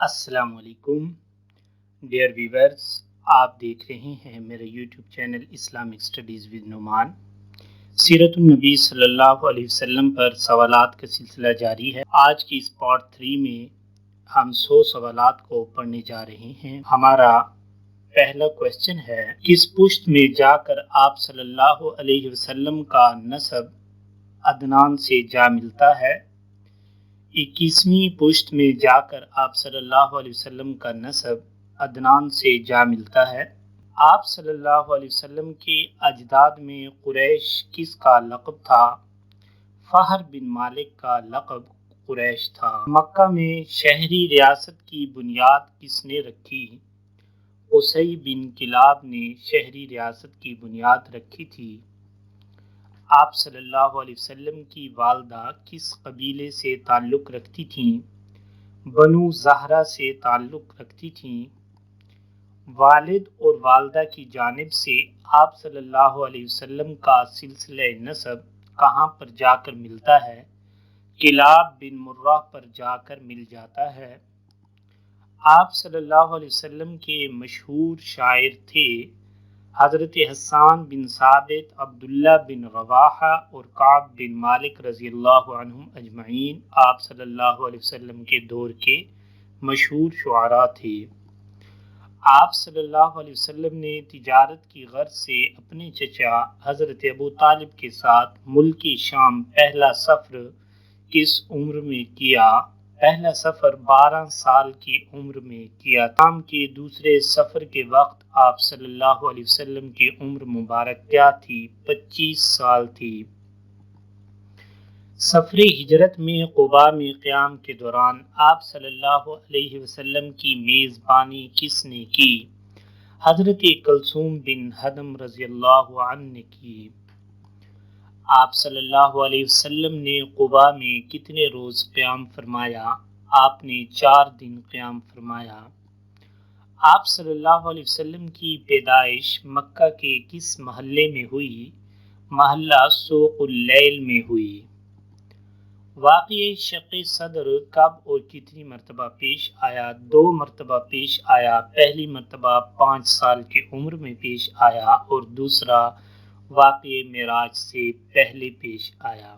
السلام علیکم dear viewers, آپ دیکھ رہے ہیں میرے YouTube channel Islamic studies with Nauman. سیرت النبی صلی اللہ علیہ وسلم پر سوالات کا سلسلہ جاری ہے۔ آج کی اس پارٹ 3 میں ہم 100 سوالات کو پڑھنے جا رہے ہیں۔ ہمارا پہلا کویسچن ہے، کس پشت میں جا کر آپ صلی اللہ علیہ وسلم کا نسب عدنان سے جا ملتا ہے؟ 21ویں پشت میں جا کر آپ صلی اللہ علیہ وسلم کا نسب عدنان سے جا ملتا ہے۔ آپ صلی اللہ علیہ وسلم کے اجداد میں قریش کس کا لقب تھا؟ فہر بن مالک کا لقب قریش تھا۔ مکہ میں شہری ریاست کی بنیاد کس نے رکھی؟ قصی بن کلاب نے شہری ریاست کی بنیاد رکھی تھی۔ آپ صلی اللہ علیہ وسلم کی والدہ کس قبیلے سے تعلق رکھتی تھیں؟ بنو زہرہ سے تعلق رکھتی تھیں۔ والد اور والدہ کی جانب سے آپ صلی اللہ علیہ وسلم کا سلسلہ نسب کہاں پر جا کر ملتا ہے؟ کلاب بن مرہ پر جا کر مل جاتا ہے۔ آپ صلی اللہ علیہ وسلم کے مشہور شاعر تھے حضرت حسان بن ثابت، عبداللہ بن رواحہ اور کعب بن مالک رضی اللہ عنہم اجمعین آپ صلی اللہ علیہ وسلم کے دور کے مشہور شعراء تھے۔ آپ صلی اللہ علیہ وسلم نے تجارت کی غرض سے اپنے چچا حضرت ابو طالب کے ساتھ ملک شام پہلا سفر کس عمر میں کیا؟ پہلا سفر 12 سال کی عمر میں کیا۔ شام کے دوسرے سفر کے وقت آپ صلی اللہ علیہ وسلم کی عمر مبارک کیا تھی؟ 25 سال تھی۔ سفر ہجرت میں قباء میں قیام کے دوران آپ صلی اللہ علیہ وسلم کی میزبانی کس نے کی؟ حضرت کلثوم بن ہدم رضی اللہ عنہ نے کی۔ آپ صلی اللہ علیہ وسلم نے قباء میں کتنے روز قیام فرمایا؟ آپ نے 4 دن قیام فرمایا۔ آپ صلی اللہ علیہ وسلم کی پیدائش مکہ کے کس محلے میں ہوئی؟ محلہ سوق اللیل میں ہوئی۔ واقعہ شق صدر کب اور کتنی مرتبہ پیش آیا؟ 2 مرتبہ پیش آیا۔ پہلی مرتبہ 5 سال کی عمر میں پیش آیا اور دوسرا واقعہ معراج سے پہلے پیش آیا۔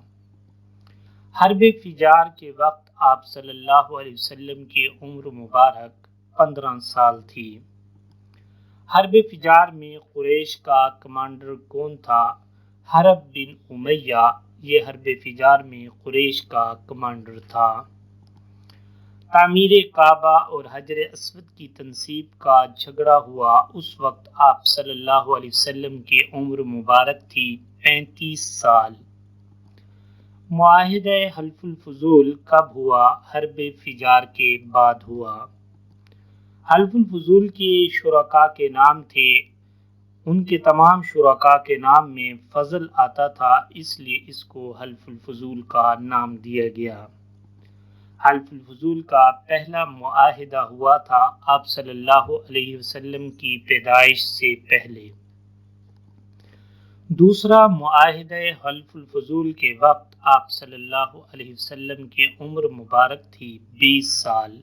حرب فجار کے وقت آپ صلی اللہ علیہ وسلم کی عمر مبارک 15 سال تھی۔ حرب فجار میں قریش کا کمانڈر کون تھا؟ حرب بن امیہ، یہ حرب فجار میں قریش کا کمانڈر تھا۔ تعمیر کعبہ اور حجر اسود کی تنصیب کا جھگڑا ہوا، اس وقت آپ صلی اللہ علیہ وسلم کی عمر مبارک تھی 35 سال۔ معاہدہ حلف الفضول کب ہوا؟ حرب فجار کے بعد ہوا۔ حلف الفضول کے شرکاء کے نام تھے، ان کے تمام شرکاء کے نام میں فضل آتا تھا، اس لیے اس کو حلف الفضول کا نام دیا گیا۔ حلف الفضول کا پہلا معاہدہ ہوا تھا آپ صلی اللہ علیہ وسلم کی پیدائش سے پہلے۔ دوسرا معاہدہ حلف الفضول کے وقت آپ صلی اللہ علیہ وسلم کی عمر مبارک تھی 20 سال۔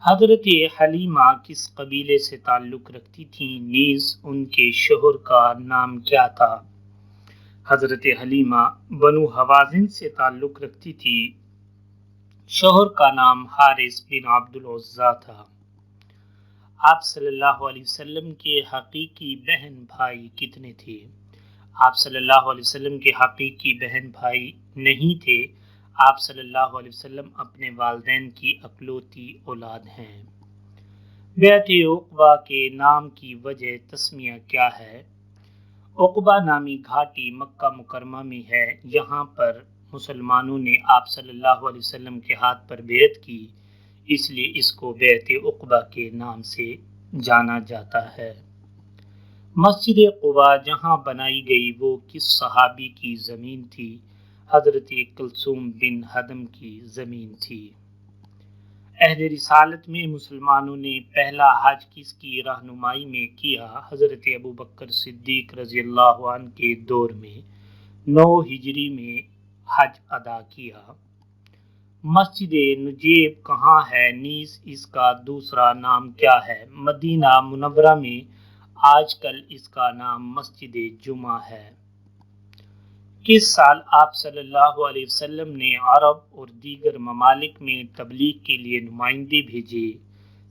حضرت حلیمہ کس قبیلے سے تعلق رکھتی تھیں، نیز ان کے شوہر کا نام کیا تھا؟ حضرت حلیمہ بنو حوازن سے تعلق رکھتی تھی، شوہر کا نام حارث بن عبد العزیٰ تھا۔ آپ صلی اللہ علیہ وسلم کے حقیقی بہن بھائی کتنے تھے؟ آپ صلی اللہ علیہ وسلم کے حقیقی بہن بھائی نہیں تھے۔ آپ صلی اللہ علیہ وسلم اپنے والدین کی اکلوتی اولاد ہیں۔ بیعت عقبہ کے نام کی وجہ تسمیہ کیا ہے؟ عقبہ نامی گھاٹی مکہ مکرمہ میں ہے، یہاں پر مسلمانوں نے آپ صلی اللہ علیہ وسلم کے ہاتھ پر بیعت کی، اس لیے اس کو بیعت عقبہ کے نام سے جانا جاتا ہے۔ مسجد قباء جہاں بنائی گئی وہ کس صحابی کی زمین تھی؟ حضرت کلثوم بن ہدم کی زمین تھی۔ عہد رسالت میں مسلمانوں نے پہلا حج کس کی رہنمائی میں کیا؟ حضرت ابوبکر صدیق رضی اللہ عنہ کے دور میں 9 ہجری میں حج ادا کیا۔ مسجد نجیب کہاں ہے نیز اس کا دوسرا نام کیا ہے؟ مدینہ منورہ میں آج کل اس کا نام مسجد جمعہ ہے۔ کس سال آپ صلی اللہ علیہ وسلم نے عرب اور دیگر ممالک میں تبلیغ کے لیے نمائندے بھیجے؟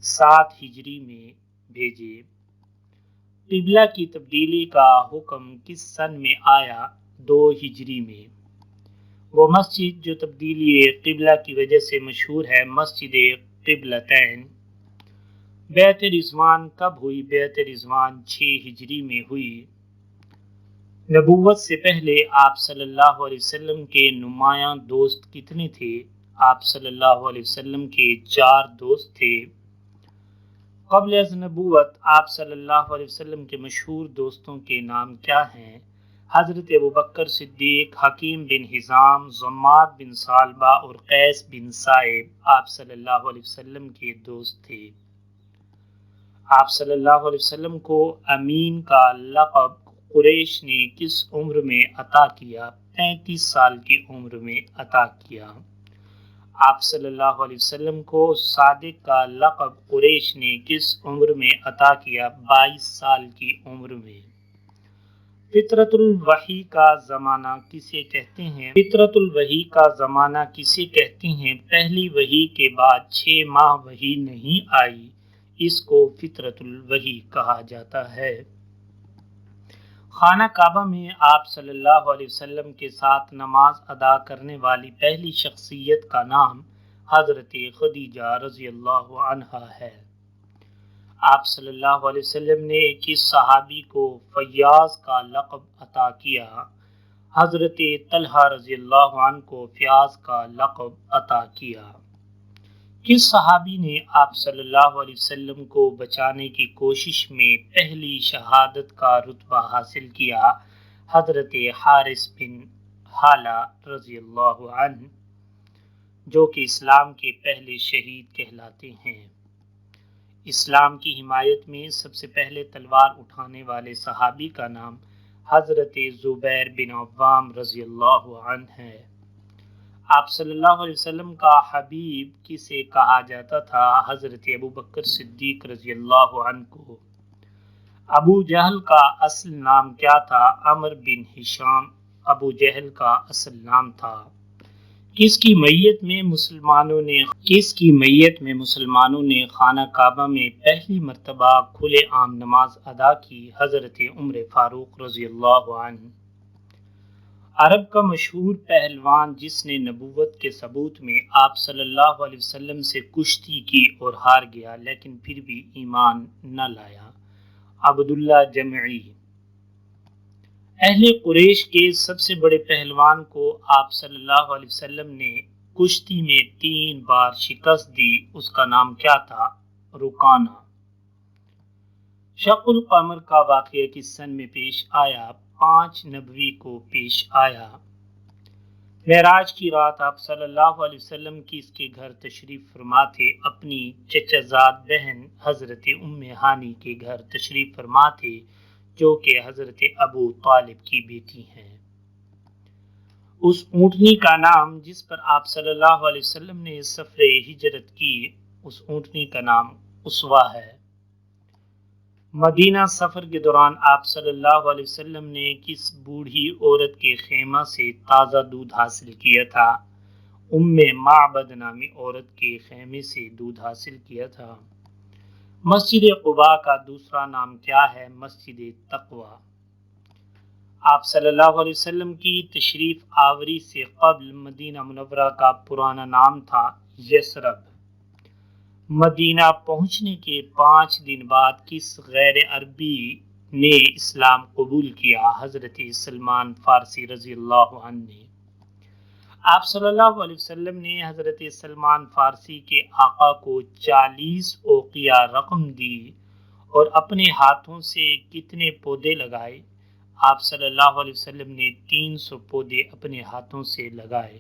7 ہجری میں بھیجے۔ قبلہ کی تبدیلی کا حکم کس سن میں آیا؟ 2 ہجری میں۔ وہ مسجد جو تبدیلی قبلہ کی وجہ سے مشہور ہے، مسجد قبلتین۔ بیعت رضوان کب ہوئی؟ بیعت رضوان 6 ہجری میں ہوئی۔ نبوت سے پہلے آپ صلی اللہ علیہ وسلم کے نمایاں دوست کتنے تھے؟ آپ صلی اللہ علیہ وسلم کے 4 دوست تھے۔ قبل از نبوت آپ صلی اللہ علیہ وسلم کے مشہور دوستوں کے نام کیا ہیں؟ حضرت ابوبکر صدیق، حکیم بن حزام، ضماد بن ثعلبہ اور قیس بن سائب آپ صلی اللہ علیہ وسلم کے دوست تھے۔ آپ صلی اللہ علیہ وسلم کو امین کا لقب قریش نے کس عمر میں عطا کیا؟ 35 سال کی عمر میں عطا کیا۔ آپ صلی اللہ علیہ وسلم کو صادق کا لقب قریش نے کس عمر میں عطا کیا؟ 22 سال کی عمر میں۔ فطرت الوحی کا زمانہ کسے کہتے ہیں؟ فطرت الوحی کا زمانہ کسے کہتے ہیں؟ پہلی وحی کے بعد 6 ماہ وحی نہیں آئی، اس کو فطرت الوحی کہا جاتا ہے۔ خانہ کعبہ میں آپ صلی اللہ علیہ وسلم کے ساتھ نماز ادا کرنے والی پہلی شخصیت کا نام حضرت خدیجہ رضی اللہ عنہا ہے۔ آپ صلی اللہ علیہ وسلم نے کس صحابی کو فیاض کا لقب عطا کیا؟ حضرت طلحہ رضی اللہ عنہ کو فیاض کا لقب عطا کیا۔ کس صحابی نے آپ صلی اللہ علیہ وسلم کو بچانے کی کوشش میں پہلی شہادت کا رتبہ حاصل کیا؟ حضرت حارث بن حالہ رضی اللہ عنہ، جو کہ اسلام کے پہلے شہید کہلاتے ہیں۔ اسلام کی حمایت میں سب سے پہلے تلوار اٹھانے والے صحابی کا نام حضرت زبیر بن عوام رضی اللہ عنہ ہے۔ آپ صلی اللہ علیہ وسلم کا حبیب کسے کہا جاتا تھا؟ حضرت ابوبکر صدیق رضی اللہ عنہ کو۔ ابو جہل کا اصل نام کیا تھا؟ عمرو بن ہشام ابو جہل کا اصل نام تھا۔ کس کی میت میں مسلمانوں نے خانہ کعبہ میں پہلی مرتبہ کھلے عام نماز ادا کی؟ حضرت عمر فاروق رضی اللہ عنہ۔ عرب کا مشہور پہلوان جس نے نبوت کے ثبوت میں آپ صلی اللہ علیہ وسلم سے کشتی کی اور ہار گیا لیکن پھر بھی ایمان نہ لایا؟ عبداللہ جمعی۔ اہل قریش کے سب سے بڑے پہلوان کو آپ صلی اللہ علیہ وسلم نے کشتی میں 3 بار شکست دی، اس کا نام کیا تھا؟ رکانہ۔ شق القمر کا واقعہ کس سن میں پیش آیا؟ 5 نبوی کو پیش آیا۔ معراج کی رات آپ صلی اللہ علیہ وسلم کس کے گھر تشریف فرما تھے؟ اپنی چچا زاد بہن حضرت ام ہانی کے گھر تشریف فرما تھے، جو کہ حضرت ابو طالب کی بیٹی ہیں۔ اس اونٹنی کا نام جس پر آپ صلی اللہ علیہ وسلم نے سفر ہجرت کی، اس اونٹنی کا نام اسوہ ہے۔ مدینہ سفر کے دوران آپ صلی اللہ علیہ وسلم نے کس بوڑھی عورت کے خیمہ سے تازہ دودھ حاصل کیا تھا؟ ام معبد نامی عورت کے خیمے سے دودھ حاصل کیا تھا۔ مسجد قباء کا دوسرا نام کیا ہے؟ مسجد تقویٰ۔ آپ صلی اللہ علیہ وسلم کی تشریف آوری سے قبل مدینہ منورہ کا پرانا نام تھا یثرب۔ مدینہ پہنچنے کے 5 دن بعد کس غیر عربی نے اسلام قبول کیا؟ حضرت سلمان فارسی رضی اللہ عنہ نے۔ آپ صلی اللہ علیہ وسلم نے حضرت سلمان فارسی کے آقا کو 40 اوقیہ رقم دی اور اپنے ہاتھوں سے کتنے پودے لگائے؟ آپ صلی اللہ علیہ وسلم نے 300 پودے اپنے ہاتھوں سے لگائے۔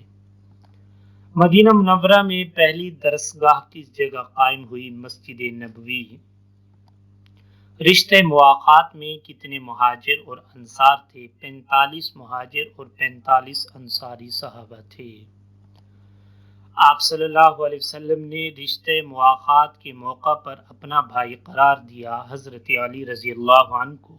مدینہ منورہ میں پہلی درسگاہ کس جگہ قائم ہوئی؟ مسجد نبوی۔ رشتہ مواخات میں کتنے مہاجر اور انصار تھے؟ 45 مہاجر اور 45 انصاری صحابہ تھے۔ آپ صلی اللہ علیہ وسلم نے رشتے مواخات کے موقع پر اپنا بھائی قرار دیا حضرت علی رضی اللہ عنہ کو۔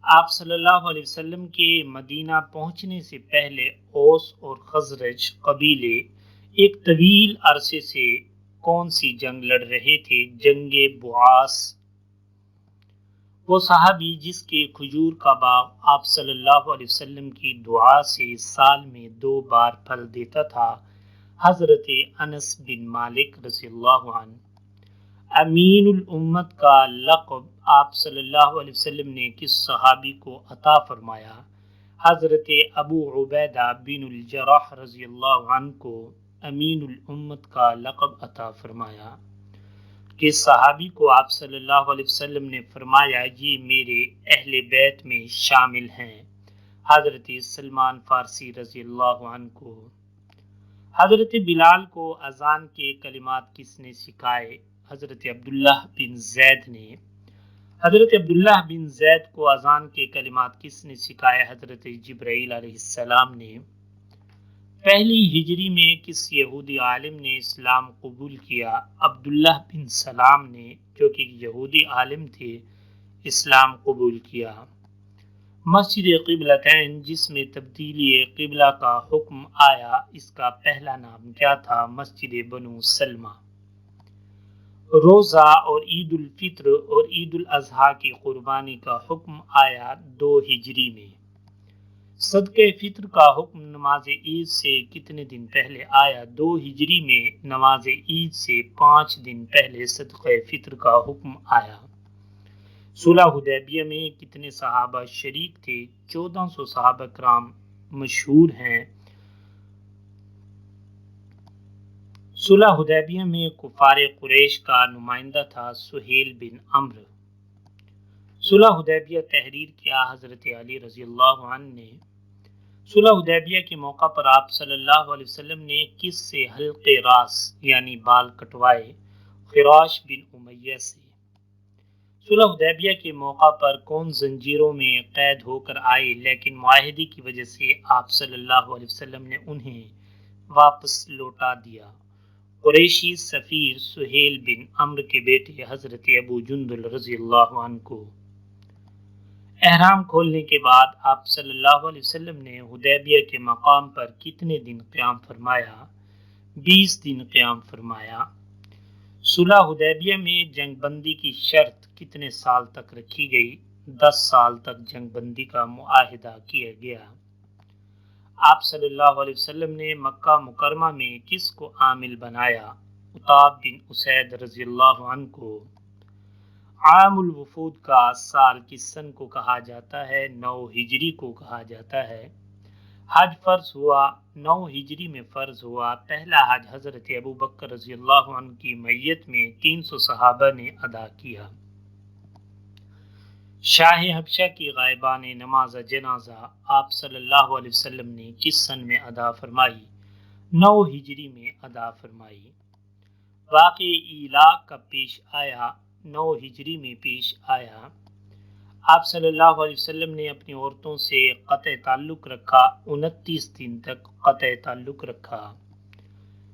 آپ صلی اللہ علیہ وسلم کے مدینہ پہنچنے سے پہلے اوس اور خزرج قبیلے ایک طویل عرصے سے کون سی جنگ لڑ رہے تھے؟ جنگ بعاث۔ وہ صحابی جس کے کھجور کا باغ آپ صلی اللہ علیہ وسلم کی دعا سے سال میں 2 بار پھل دیتا تھا، حضرت انس بن مالک رضی اللہ عنہ۔ امین الامت کا لقب آپ صلی اللہ علیہ وسلم نے کس صحابی کو عطا فرمایا؟ حضرت ابو عبیدہ بن الجراح رضی اللہ عنہ کو امین الامت کا لقب عطا فرمایا۔ کس صحابی کو آپ صلی اللہ علیہ وسلم نے فرمایا یہ میرے اہل بیت میں شامل ہیں؟ حضرت سلمان فارسی رضی اللہ عنہ کو۔ حضرت بلال کو اذان کے کلمات کس نے سکھائے؟ حضرت عبداللہ بن زید نے۔ حضرت عبداللہ بن زید کو اذان کے کلمات کس نے سکھائے؟ حضرت جبرائیل علیہ السلام نے۔ پہلی ہجری میں کس یہودی عالم نے اسلام قبول کیا؟ عبداللہ بن سلام نے، جو کہ یہودی عالم تھے، اسلام قبول کیا۔ مسجد قبلتین جس میں تبدیلی قبلہ کا حکم آیا، اس کا پہلا نام کیا تھا؟ مسجد بنو سلمہ۔ روزہ اور عید الفطر اور عید الاضحیٰ کی قربانی کا حکم آیا 2 ہجری میں۔ صدقہ فطر کا حکم نماز عید سے کتنے دن پہلے آیا؟ 2 ہجری میں نماز عید سے 5 دن پہلے صدقہ فطر کا حکم آیا۔ صلح حدیبیہ میں کتنے صحابہ شریک تھے؟ 1400 صحابہ کرام مشہور ہیں۔ صلح حدیبیہ میں کفار قریش کا نمائندہ تھا سہیل بن عمرو۔ صلح حدیبیہ تحریر کیا حضرت علی رضی اللہ عنہ نے۔ صلح حدیبیہ کے موقع پر آپ صلی اللہ علیہ وسلم نے کس سے حلق راس یعنی بال کٹوائے؟ خراش بن امیہ سے۔ صلح حدیبیہ کے موقع پر کون زنجیروں میں قید ہو کر آئے لیکن معاہدے کی وجہ سے آپ صلی اللہ علیہ وسلم نے انہیں واپس لوٹا دیا؟ قریشی سفیر سہیل بن عمرو کے بیٹے حضرت ابو جندل رضی اللہ عنہ کو۔ احرام کھولنے کے بعد آپ صلی اللہ علیہ وسلم نے حدیبیہ کے مقام پر کتنے دن قیام فرمایا؟ 20 دن قیام فرمایا۔ صلح حدیبیہ میں جنگ بندی کی شرط کتنے سال تک رکھی گئی؟ 10 سال تک جنگ بندی کا معاہدہ کیا گیا۔ آپ صلی اللہ علیہ وسلم نے مکہ مکرمہ میں کس کو عامل بنایا؟ عتاب بن اسید رضی اللہ عنہ کو۔ عام الوفود کا سال کس سن کو کہا جاتا ہے؟ 9 ہجری کو کہا جاتا ہے۔ حج فرض ہوا 9 ہجری میں فرض ہوا۔ پہلا حج حضرت ابو بکر رضی اللہ عنہ کی میت میں 300 صحابہ نے ادا کیا۔ شاہ حبشہ کی غائبانہ نماز جنازہ آپ صلی اللہ علیہ وسلم نے کس سن میں ادا فرمائی؟ 9 ہجری میں ادا فرمائی۔ واقعہ ایلا کب پیش آیا؟ 9 ہجری میں پیش آیا۔ آپ صلی اللہ علیہ وسلم نے اپنی عورتوں سے قطع تعلق رکھا، 29 دن تک قطع تعلق رکھا۔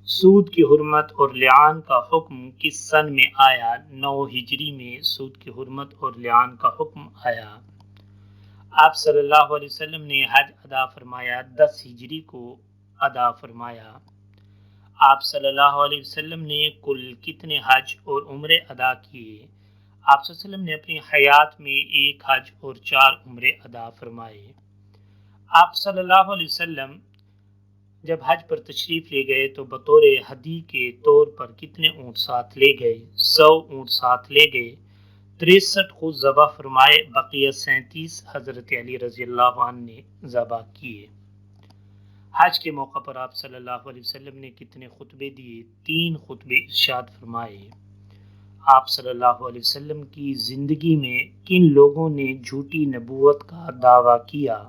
سود کی حرمت اور لعان کا حکم کس سن میں آیا؟ 9 ہجری میں سود کی حرمت اور لعان کا حکم آیا۔ آپ صلی اللہ علیہ وسلم نے حج ادا فرمایا 10 ہجری کو ادا فرمایا۔ آپ صلی اللہ علیہ وسلم نے کل کتنے حج اور عمرے ادا کیے؟ آپ صلی اللہ علیہ وسلم نے اپنی حیات میں 1 حج اور 4 عمرے ادا فرمائے۔ آپ صلی اللہ علیہ وسلم جب حج پر تشریف لے گئے تو بطور ہدی کے طور پر کتنے اونٹ ساتھ لے گئے؟ 100 اونٹ ساتھ لے گئے۔ 63 خود ذبح فرمائے، بقیہ 37 حضرت علی رضی اللہ عنہ نے ذبح کیے۔ حج کے موقع پر آپ صلی اللہ علیہ وسلم نے کتنے خطبے دیے؟ 3 خطبے ارشاد فرمائے۔ آپ صلی اللہ علیہ وسلم کی زندگی میں کن لوگوں نے جھوٹی نبوت کا دعویٰ کیا؟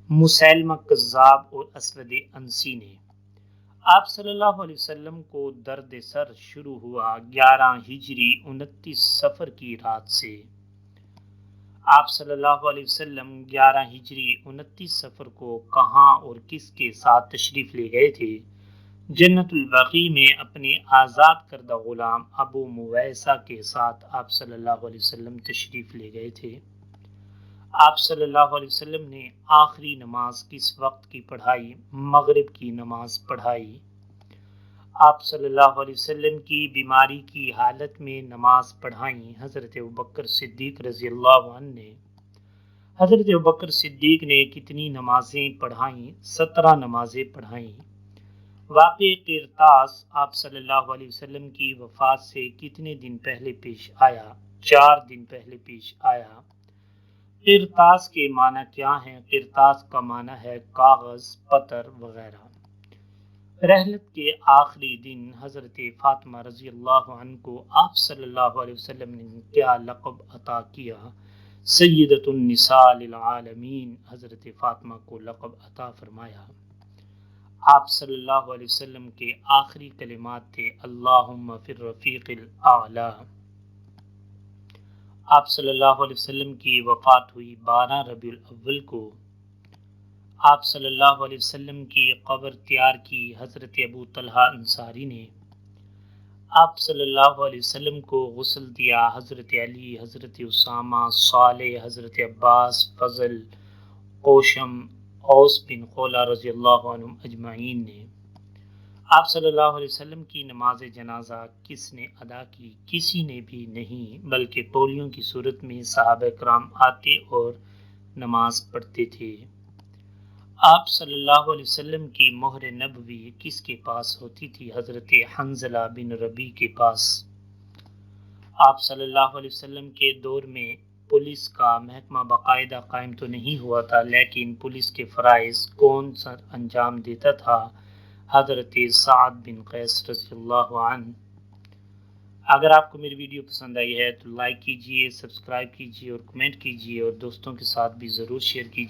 مسیلمہ کذاب اور اسود عنسی نے۔ آپ صلی اللہ علیہ وسلم کو درد سر شروع ہوا 11 ہجری 29 صفر کی رات سے۔ آپ صلی اللہ علیہ وسلم 11 ہجری 29 صفر کو کہاں اور کس کے ساتھ تشریف لے گئے تھے؟ جنت البقیع میں اپنے آزاد کردہ غلام ابو مویسہ کے ساتھ آپ صلی اللہ علیہ وسلم تشریف لے گئے تھے۔ آپ صلی اللہ علیہ وسلم نے آخری نماز کس وقت کی پڑھائی؟ مغرب کی نماز پڑھائی۔ آپ صلی اللہ علیہ وسلم کی بیماری کی حالت میں نماز پڑھائیں۔ حضرت ابوبکر صدیق رضی اللہ عنہ نے حضرت ابوبکر صدیق نے کتنی نمازیں پڑھائیں؟ 17 نمازیں پڑھائیں۔ واقع قرطاس آپ صلی اللہ علیہ وسلم کی وفات سے کتنے دن پہلے پیش آیا؟ 4 دن پہلے پیش آیا۔ قرطاس کے معنی کیا ہیں؟ قرطاس کا معنی ہے کاغذ، پتر وغیرہ۔ رحلت کے آخری دن حضرت فاطمہ رضی اللہ عنہ کو آپ صلی اللہ علیہ وسلم نے کیا لقب عطا کیا؟ سیدۃ النساء للعالمین، حضرت فاطمہ کو لقب عطا فرمایا۔ آپ صلی اللہ علیہ وسلم کے آخری کلمات تھے اللہم فی الرفیق الاعلی۔ آپ صلی اللہ علیہ وسلم کی وفات ہوئی 12 ربیع الاول کو۔ آپ صلی اللہ علیہ وسلم کی قبر تیار کی حضرت ابو طلحہ انصاری نے۔ آپ صلی اللہ علیہ وسلم کو غسل دیا حضرت علی، حضرت اسامہ، صالح، حضرت عباس، فضل، قوشم، اوس بن خولہ رضی اللہ عنہم اجمعین نے۔ آپ صلی اللہ علیہ وسلم کی نماز جنازہ کس نے ادا کی؟ کسی نے بھی نہیں، بلکہ ٹولیوں کی صورت میں صحابہ کرام آتے اور نماز پڑھتے تھے۔ آپ صلی اللہ علیہ وسلم کی مہر نبوی کس کے پاس ہوتی تھی؟ حضرت حنظلہ بن ربیع کے پاس۔ آپ صلی اللہ علیہ وسلم کے دور میں پولیس کا محکمہ باقاعدہ قائم تو نہیں ہوا تھا، لیکن پولیس کے فرائض کون سر انجام دیتا تھا؟ حضرت سعد بن قیس رضی اللہ عنہ۔ اگر آپ کو میری ویڈیو پسند آئی ہے تو لائک کیجئے، سبسکرائب کیجئے اور کمنٹ کیجئے، اور دوستوں کے ساتھ بھی ضرور شیئر کیجئے۔